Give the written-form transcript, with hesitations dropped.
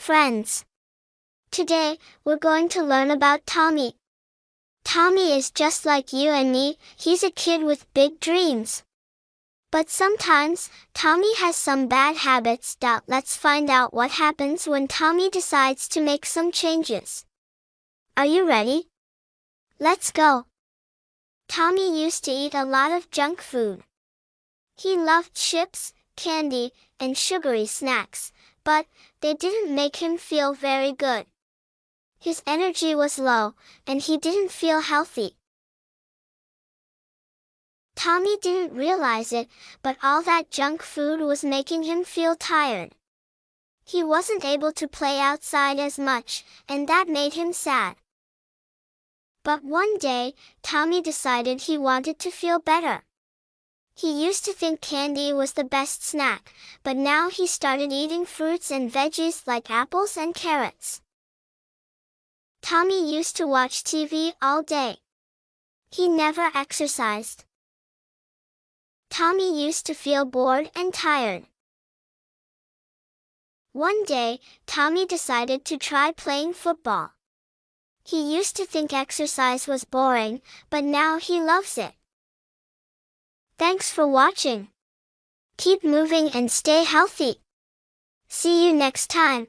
friends. Today, we're going to learn about Tommy. Tommy is just like you and me, he's a kid with big dreams. But sometimes, Tommy has some bad habits. Let's find out what happens when Tommy decides to make some changes. Are you ready? Let's go. Tommy used to eat a lot of junk food. He loved chips, candy, and sugary snacks, but they didn't make him feel very good. His energy was low, and he didn't feel healthy. Tommy didn't realize it, but all that junk food was making him feel tired. He wasn't able to play outside as much, and that made him sad. But one day, Tommy decided he wanted to feel better. He used to think candy was the best snack, but now he started eating fruits and veggies like apples and carrots. Tommy used to watch TV all day. He never exercised. Tommy used to feel bored and tired. One day, Tommy decided to try playing football. He used to think exercise was boring, but now he loves it. Thanks for watching. Keep moving and stay healthy. See you next time.